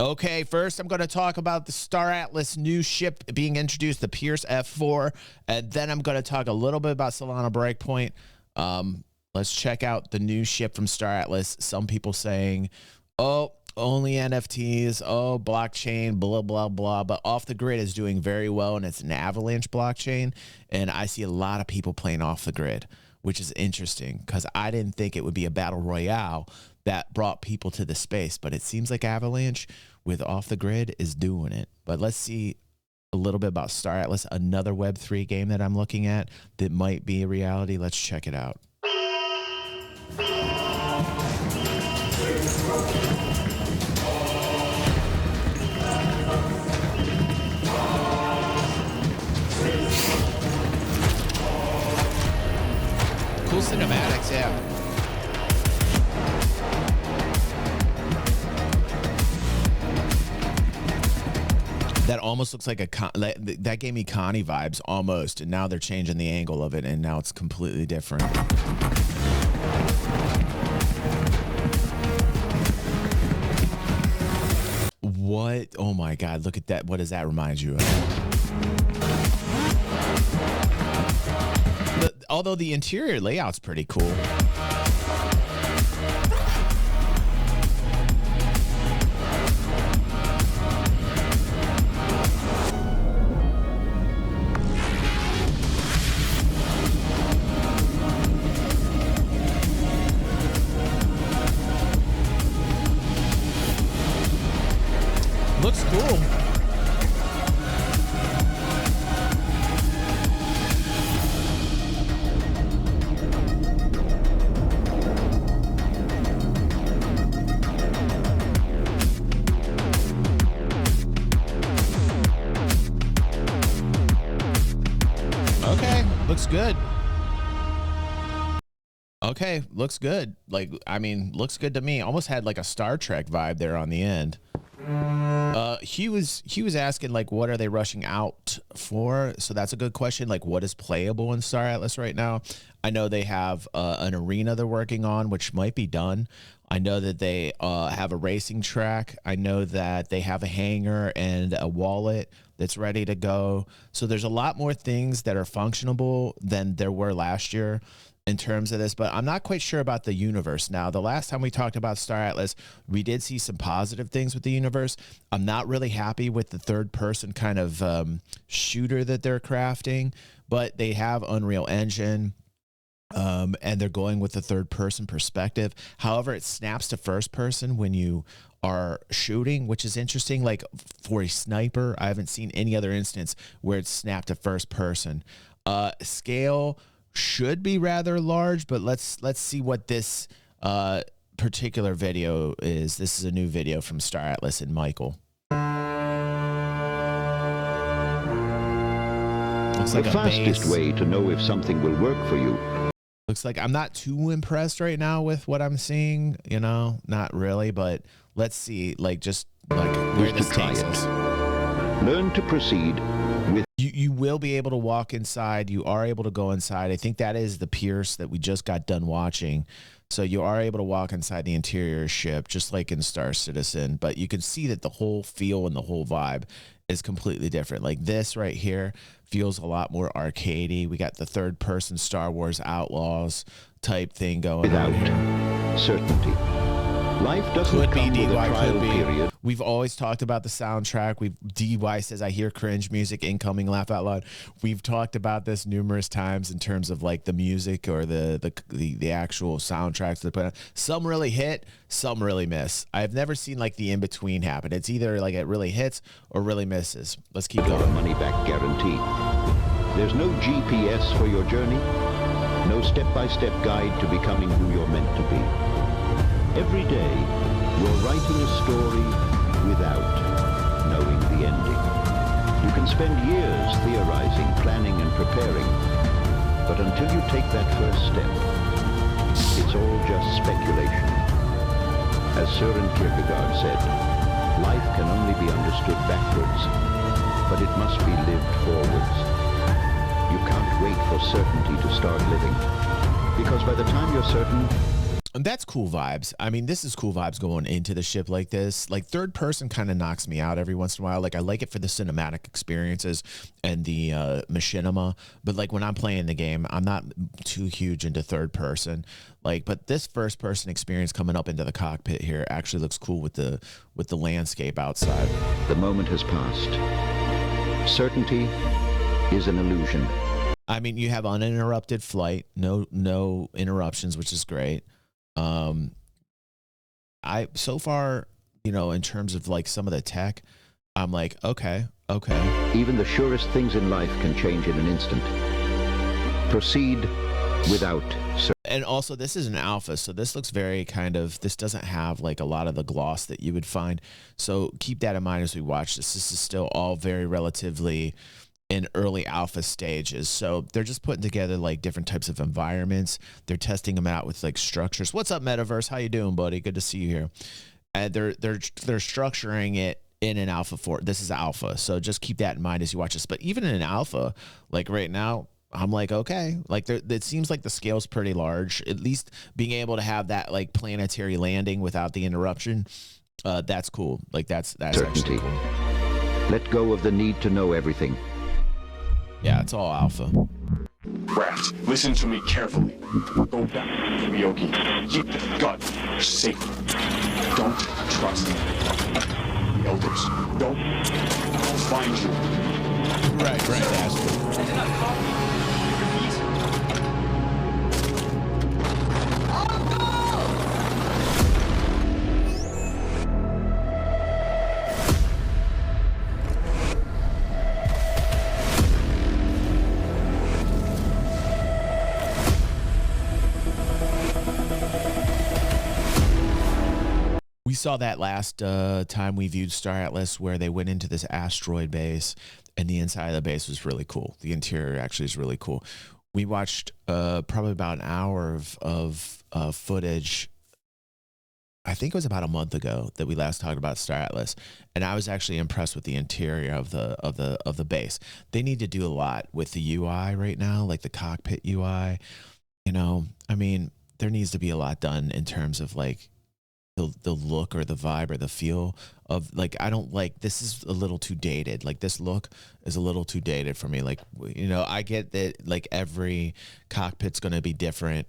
Okay, first I'm going to talk about the Star Atlas new ship being introduced, the Pearce F4, and then I'm going to talk a little bit about Solana Breakpoint. Let's check out the new ship from Star Atlas. Some people saying, oh, only NFTs, oh, blockchain, blah, blah, blah. But Off the Grid is doing very well, and it's an Avalanche blockchain. And I see a lot of people playing Off the Grid, which is interesting because I didn't think it would be a battle royale that brought people to the space. But it seems like Avalanche with Off the Grid is doing it. But let's see a little bit about Star Atlas, another Web3 game that I'm looking at that might be a reality. Let's check it out. Cool cinematics, yeah. That almost looks like that gave me Connie vibes almost, and now they're changing the angle of it, and now it's completely different. What? Oh my God, look at that. What does that remind you of? Although the interior layout's pretty cool. Looks cool. Okay, looks good. Okay, looks good. Like, I mean, looks good to me. Almost had like a Star Trek vibe there on the end. He was asking, like, what are they rushing out for? So that's a good question. Like, what is playable in Star Atlas right now? I know they have an arena they're working on, which might be done. I know that they have a racing track. I know that they have a hangar and a wallet that's ready to go. So there's a lot more things that are functionable than there were last year in terms of this, but I'm not quite sure about the universe. Now, the last time we talked about Star Atlas, we did see some positive things with the universe. I'm not really happy with the third person kind of shooter that they're crafting, but they have Unreal Engine, and they're going with the third person perspective. However, it snaps to first person when you are shooting, which is interesting. Like for a sniper, I haven't seen any other instance where it's snapped to first person. Scale should be rather large, but let's see what this particular video is. This is a new video from Star Atlas and Michael. Looks like the fastest way to know if something will work for you. Looks like I'm not too impressed right now with what I'm seeing, you know, not really, but let's see, like, just like where this takes us. Learn to proceed with. You will be able to walk inside. You are able to go inside. I think that is the Pearce that we just got done watching. So you are able to walk inside the interior ship, just like in Star Citizen, but you can see that the whole feel and the whole vibe is completely different. Like this right here feels a lot more arcadey. We got the third person Star Wars Outlaws type thing going on here. Certainty. Life doesn't come with a trial period. We've always talked about the soundtrack. DY says, I hear cringe music incoming, laugh out loud. We've talked about this numerous times in terms of like the music or the actual soundtracks they put on. Some really hit, some really miss. I've never seen like the in-between happen. It's either like it really hits or really misses. Let's keep going. Money back guarantee. There's no GPS for your journey, no step-by-step guide to becoming who you're meant to be. Every day, you're writing a story without knowing the ending. You can spend years theorizing, planning, and preparing, but until you take that first step, it's all just speculation. As Søren Kierkegaard said, life can only be understood backwards, but it must be lived forwards. You can't wait for certainty to start living, because by the time you're certain... And that's cool vibes. I mean, this is cool vibes going into the ship like this. Like third person kind of knocks me out every once in a while. Like I like it for the cinematic experiences and the machinima, but like when I'm playing the game, I'm not too huge into third person. Like, but this first person experience coming up into the cockpit here actually looks cool with the landscape outside. The moment has passed. Certainty is an illusion. I mean, you have uninterrupted flight, no interruptions, which is great. I so far, you know, in terms of like some of the tech, I'm like, okay. Even the surest things in life can change in an instant. Proceed without certainty. And also, this is an alpha, so this looks very this doesn't have like a lot of the gloss that you would find. So keep that in mind as we watch this. This is still all very relatively in early alpha stages. So they're just putting together like different types of environments. They're testing them out with like structures. What's up, Metaverse? How you doing, buddy? Good to see you here. And they're structuring it in an alpha 4. This is alpha. So just keep that in mind as you watch this. But even in an alpha, like right now, I'm like, okay, like it seems like the scale's pretty large. At least being able to have that like planetary landing without the interruption, that's cool. Like that's actually cool. Let go of the need to know everything. Yeah, it's all alpha. Raft, listen to me carefully. Go back to Yogi. Keep the gun safe. Don't trust the elders. Don't find you. Right, Ashley. I did not call you. We saw that last time we viewed Star Atlas where they went into this asteroid base and the inside of the base was really cool. The interior actually is really cool. We watched probably about an hour of footage. I think it was about a month ago that we last talked about Star Atlas, and I was actually impressed with the interior of the base. They need to do a lot with the UI right now, like the cockpit UI. You know, I mean, there needs to be a lot done in terms of like the look or the vibe or the feel of like, I don't like, this is a little too dated. Like this look is a little too dated for me. Like, you know, I get that like every cockpit's going to be different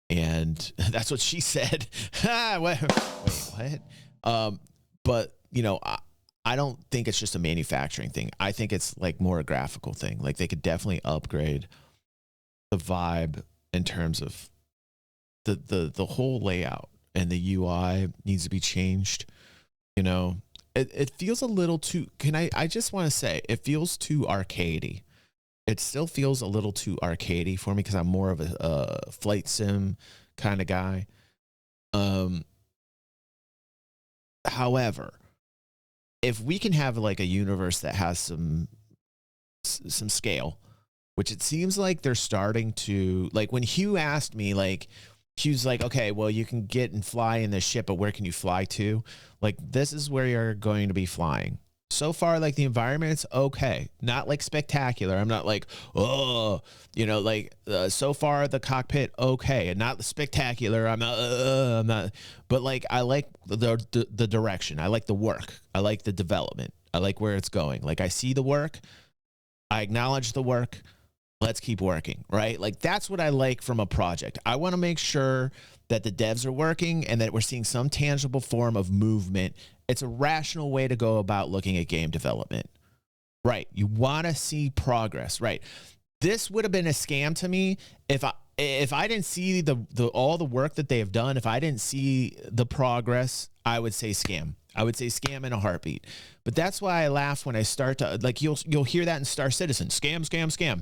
and that's what she said. Wait, what? But you know, I don't think it's just a manufacturing thing. I think it's like more a graphical thing. Like they could definitely upgrade the vibe in terms of the whole layout. And the UI needs to be changed. You know, it feels a little too, I just want to say, it feels too arcadey. It still feels a little too arcadey for me because I'm more of a flight sim kind of guy. However, if we can have like a universe that has some scale, which it seems like they're starting to, like when Hugh asked me, like, he was like, okay, well, you can get and fly in this ship, but where can you fly to? Like, this is where you're going to be flying. So far, like, the environment's okay. Not, like, spectacular. I'm not like, oh, you know, like, so far, the cockpit, okay. And not spectacular. I'm not. But, like, I like the direction. I like the work. I like the development. I like where it's going. Like, I see the work. I acknowledge the work. Let's keep working, right? Like that's what I like from a project. I want to make sure that the devs are working and that we're seeing some tangible form of movement. It's a rational way to go about looking at game development, right? You want to see progress, right? This would have been a scam to me if I didn't see all the work that they have done. If I didn't see the progress, I would say scam. I would say scam in a heartbeat. But that's why I laugh when I start to, like, you'll hear that in Star Citizen, scam.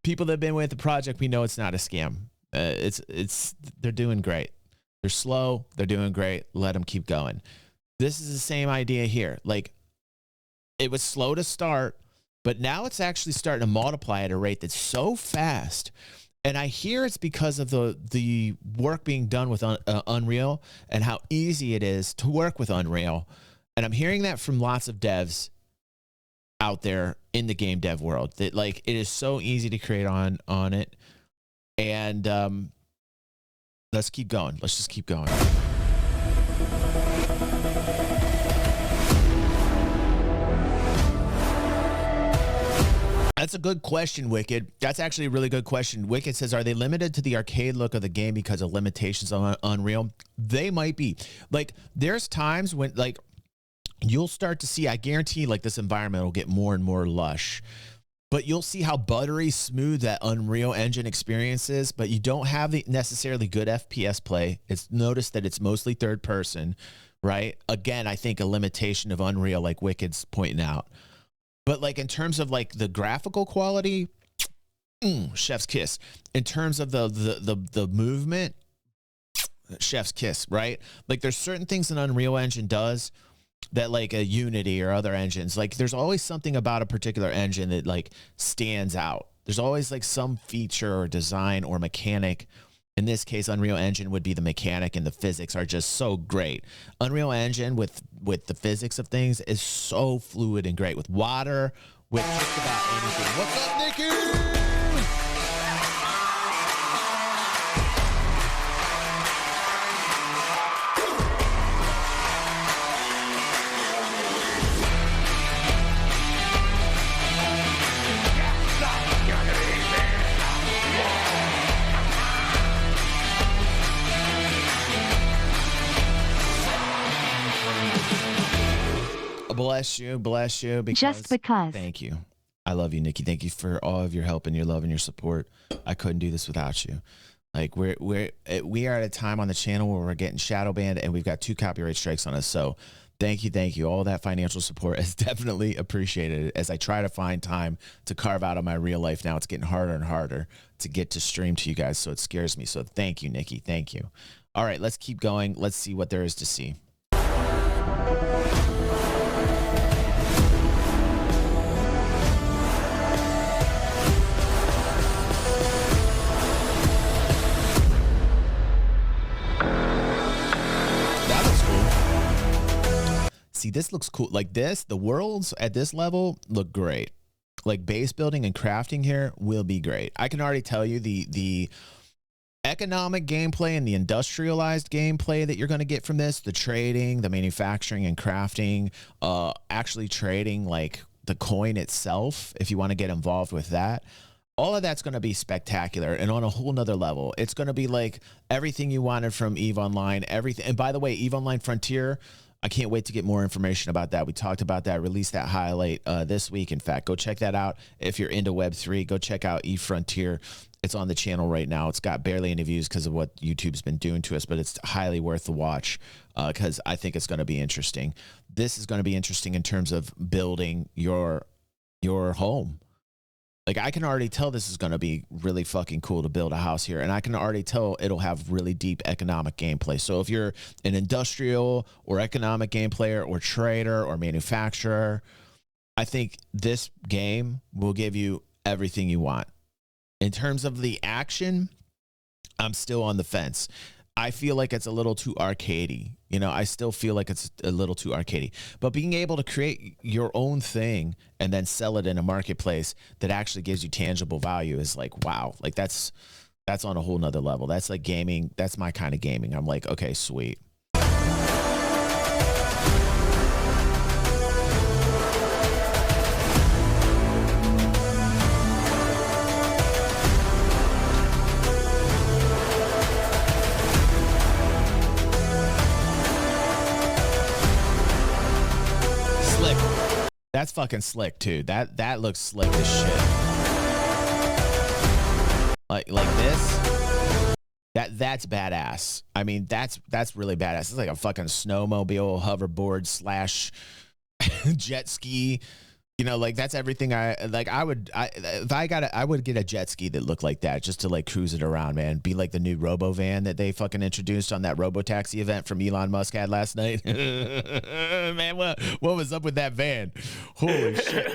People that have been with the project, we know it's not a scam. They're doing great. They're slow. They're doing great. Let them keep going. This is the same idea here. Like it was slow to start, but now it's actually starting to multiply at a rate that's so fast. And I hear it's because of the work being done with Unreal and how easy it is to work with Unreal. And I'm hearing that from lots of devs out there in the game dev world that like it is so easy to create on it. And Let's keep going. Let's just keep going. That's a good question, Wicked. That's actually a really good question. Wicked says, are they limited to the arcade look of the game because of limitations on Unreal? They might be. Like, there's times when, like, you'll start to see, I guarantee, like, this environment will get more and more lush. But you'll see how buttery smooth that Unreal Engine experience is, but you don't have the necessarily good FPS play. It's noticed that it's mostly third person, right? Again, I think a limitation of Unreal, like Wicked's pointing out. But like in terms of like the graphical quality, chef's kiss. In terms of the movement, chef's kiss, right? Like there's certain things an Unreal Engine does that like a Unity or other engines, like there's always something about a particular engine that like stands out. There's always like some feature or design or mechanic. In this case, Unreal Engine would be the mechanic, and the physics are just so great. Unreal Engine with the physics of things is so fluid and great with water, with just about anything. What's up, Nikki? Bless you, bless you. Just because. Thank you. I love you, Nikki. Thank you for all of your help and your love and your support. I couldn't do this without you. Like we are at a time on the channel where we're getting shadow banned and we've got 2 copyright strikes on us. So thank you. All that financial support is definitely appreciated as I try to find time to carve out of my real life. Now it's getting harder and harder to get to stream to you guys. So it scares me. So thank you, Nikki. Thank you. All right, let's keep going. Let's see what there is to see. See, this looks cool. Like this, the worlds at this level look great. Like base building and crafting here will be great. I can already tell you the economic gameplay and the industrialized gameplay that you're going to get from this, the trading, the manufacturing and crafting, actually trading like the coin itself, if you want to get involved with that. All of that's going to be spectacular and on a whole nother level. It's going to be like everything you wanted from EVE Online, everything. And by the way, EVE Online Frontier, I can't wait to get more information about that. We talked about that, released that highlight this week. In fact, go check that out. If you're into Web3, go check out EVE Frontier. It's on the channel right now. It's got barely any views because of what YouTube's been doing to us, but it's highly worth the watch because I think it's going to be interesting. This is going to be interesting in terms of building your home. Like I can already tell this is going to be really fucking cool to build a house here. And I can already tell it'll have really deep economic gameplay. So if you're an industrial or economic game player or trader or manufacturer, I think this game will give you everything you want. In terms of the action, I'm still on the fence. I feel like it's a little too arcadey. You know, I still feel like it's a little too arcadey. But being able to create your own thing and then sell it in a marketplace that actually gives you tangible value is like, wow. Like that's on a whole nother level. That's like gaming. That's my kind of gaming. I'm like, okay, sweet. That's fucking slick too. That looks slick as shit. Like this. That's badass. I mean, that's really badass. It's like a fucking snowmobile, hoverboard / jet ski. You know, like that's everything I would get a jet ski that looked like that just to like cruise it around, man. Be like the new Robo van that they fucking introduced on that Robo Taxi event from Elon Musk had last night. Man, what was up with that van? Holy shit.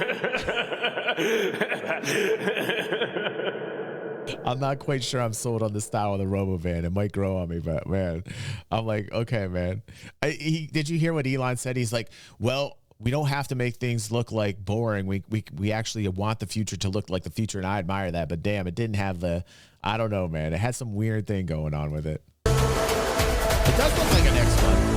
I'm not quite sure I'm sold on the style of the Robo van. It might grow on me, but man, I'm like, okay, man. Did you hear what Elon said? He's like, well, we don't have to make things look like boring. We actually want the future to look like the future, and I admire that. But damn, it didn't have the, I don't know, man. It had some weird thing going on with it. It does look like an X1.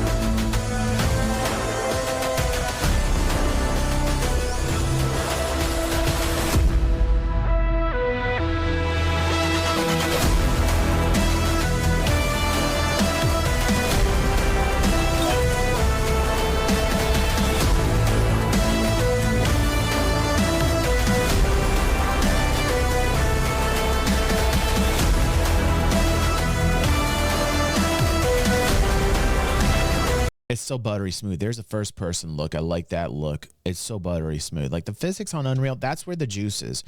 It's so buttery smooth. There's a first person look. I like that look. It's so buttery smooth. Like the physics on Unreal, that's where the juice is.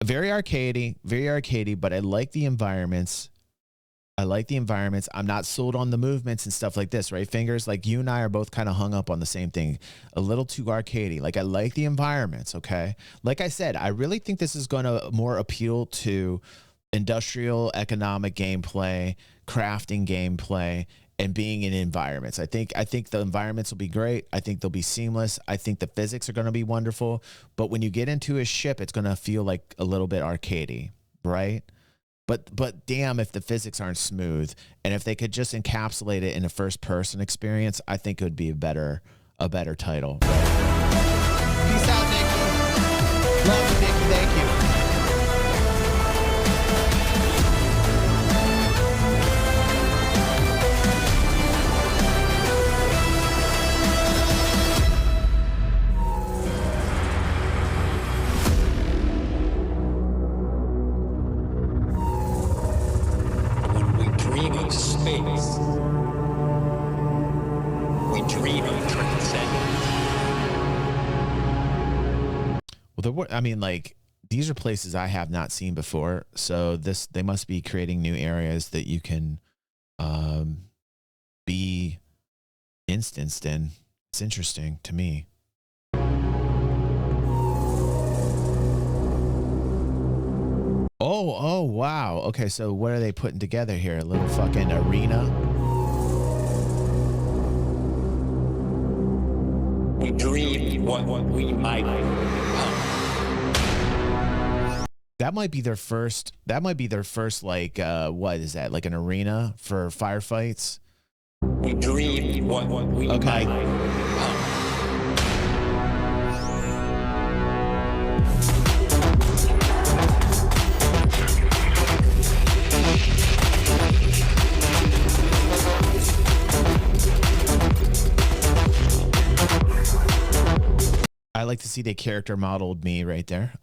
Very arcadey, but I like the environments. I'm not sold on the movements and stuff like this, right? Fingers, like you and I are both kind of hung up on the same thing. A little too arcadey. Like I like the environments, okay? Like I said, I really think this is going to more appeal to industrial economic gameplay, crafting gameplay, and being in environments. I think the environments will be great. I think they'll be seamless. I think the physics are going to be wonderful. But when you get into a ship, it's going to feel like a little bit arcadey, right? But damn if the physics aren't smooth. And if they could just encapsulate it in a first person experience, I think it would be a better title. Right? Peace out, Nikki. Love you, Nikki. Thank you. I mean, like, these are places I have not seen before. So they must be creating new areas that you can be instanced in. It's interesting to me. Oh, wow. Okay, so what are they putting together here? A little fucking arena? We dream what we might become. That might be their first, like, what is that? Like an arena for firefights? We dream what we might become. I like to see the character modeled me right there.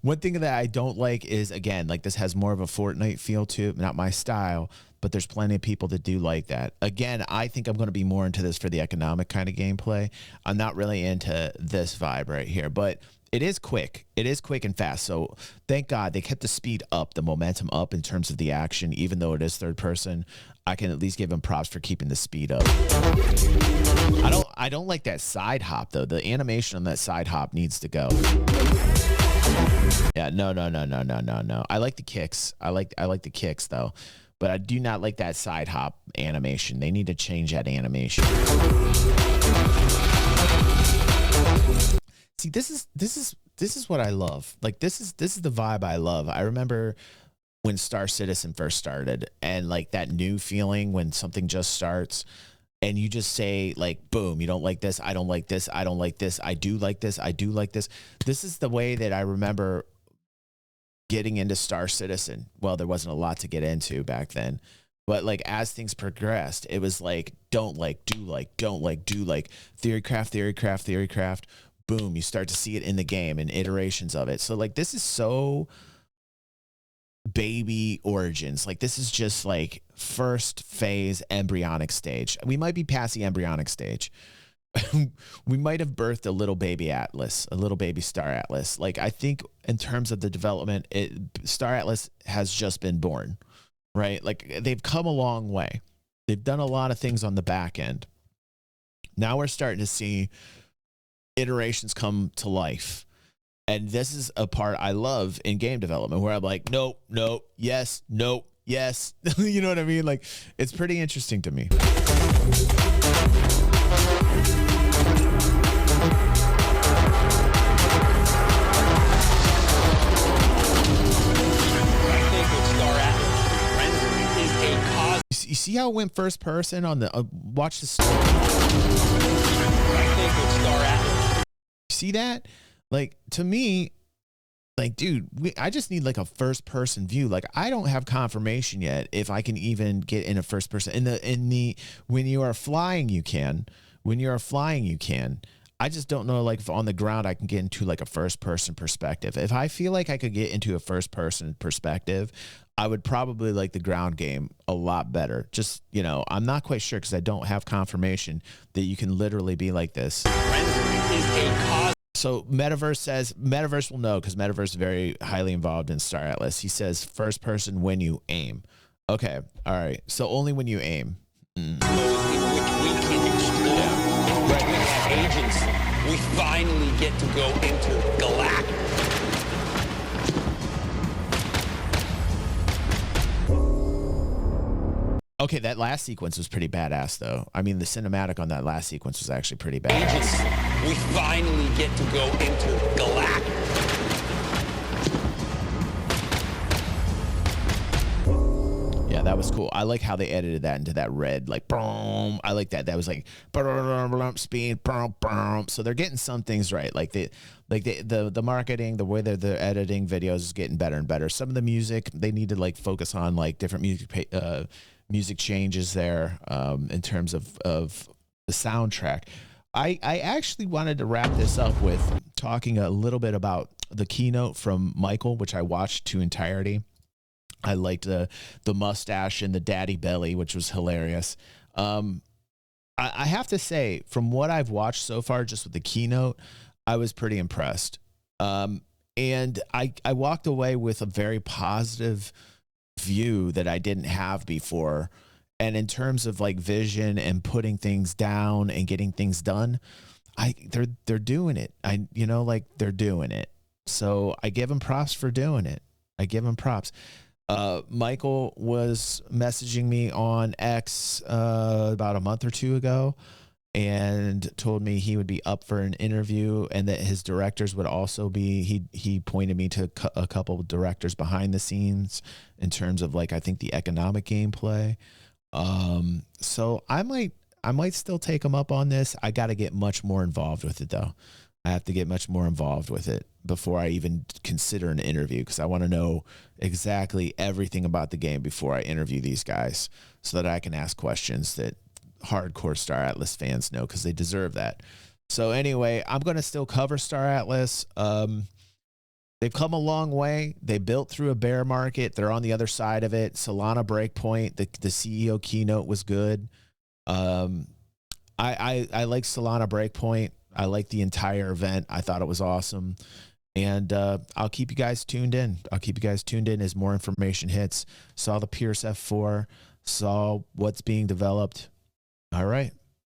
One thing that I don't like is, again, like this has more of a Fortnite feel to it, not my style, but there's plenty of people that do like that. Again, I think I'm going to be more into this for the economic kind of gameplay. I'm not really into this vibe right here, but it is quick. It is quick and fast. So thank God they kept the speed up, the momentum up in terms of the action, even though it is third person. I can at least give them props for keeping the speed up. I don't like that side hop though. The animation on that side hop needs to go. Yeah, no. I like the kicks. I like the kicks though. But I do not like that side hop animation. They need to change that animation. See, this is what I love. Like this is the vibe I love. I remember when Star Citizen first started, and like that new feeling when something just starts and you just say like, boom, you don't like this, I don't like this, I don't like this, I do like this, I do like this. This is the way that I remember getting into Star Citizen. Well, there wasn't a lot to get into back then, but like as things progressed, it was like, don't like, do like, don't like, do like, theory craft. Boom, you start to see it in the game and iterations of it. So like this is so baby origins. Like this is just like first phase embryonic stage. We might be past the embryonic stage. We might have birthed a little baby Atlas, a little baby Star Atlas. Like I think in terms of the development, Star Atlas has just been born, right? Like they've come a long way. They've done a lot of things on the back end. Now we're starting to see iterations come to life. And this is a part I love in game development where I'm like, nope, yes, nope, yes. You know what I mean? Like, it's pretty interesting to me. You see how it went first person on the watch the story. I think with Star Atlas. See that? Like, to me, like, dude, I just need like a first person view. Like, I don't have confirmation yet if I can even get in a first person. In the when you are flying, you can. When you are flying, you can. I just don't know, like, if on the ground I can get into like a first person perspective. If I feel like I could get into a first person perspective, I would probably like the ground game a lot better. Just, you know, I'm not quite sure because I don't have confirmation that you can literally be like this. Rendering is a cause. So Metaverse says, Metaverse will know because Metaverse is very highly involved in Star Atlas. He says first person when you aim. Okay. All right. So only when you aim. In which we can explore. Right. We have agents. We finally get to go intergalactic. Okay, that last sequence was pretty badass, though. I mean, the cinematic on that last sequence was actually pretty badass. Agents. We finally get to go intergalactic. Yeah, that was cool. I like how they edited that into that red, like, boom. I like that. That was like, speed, boom, boom. So they're getting some things right. Like the marketing, the way that they're editing videos is getting better and better. Some of the music, they need to like focus on like different music changes there in terms of the soundtrack. I actually wanted to wrap this up with talking a little bit about the keynote from Michael, which I watched to entirety. I liked the mustache and the daddy belly, which was hilarious. I have to say, from what I've watched so far, just with the keynote, I was pretty impressed. And I walked away with a very positive view that I didn't have before. And in terms of like vision and putting things down and getting things done, they're doing it. They're doing it. So I give them props for doing it. I give them props. Michael was messaging me on X about a month or two ago and told me he would be up for an interview and that his directors would also be. He pointed me to a couple of directors behind the scenes in terms of like, I think the economic gameplay. So I might still take him up on this. I got to get much more involved with it though. I have to get much more involved with it before I even consider an interview because I want to know exactly everything about the game before I interview these guys so that I can ask questions that hardcore Star Atlas fans know because they deserve that. So anyway, I'm going to still cover Star Atlas. They've come a long way. They built through a bear market. They're on the other side of it. Solana Breakpoint, the CEO keynote was good. I like Solana Breakpoint. I like the entire event. I thought it was awesome. And I'll keep you guys tuned in. As more information hits. Saw the Pearce F4. Saw what's being developed. All right.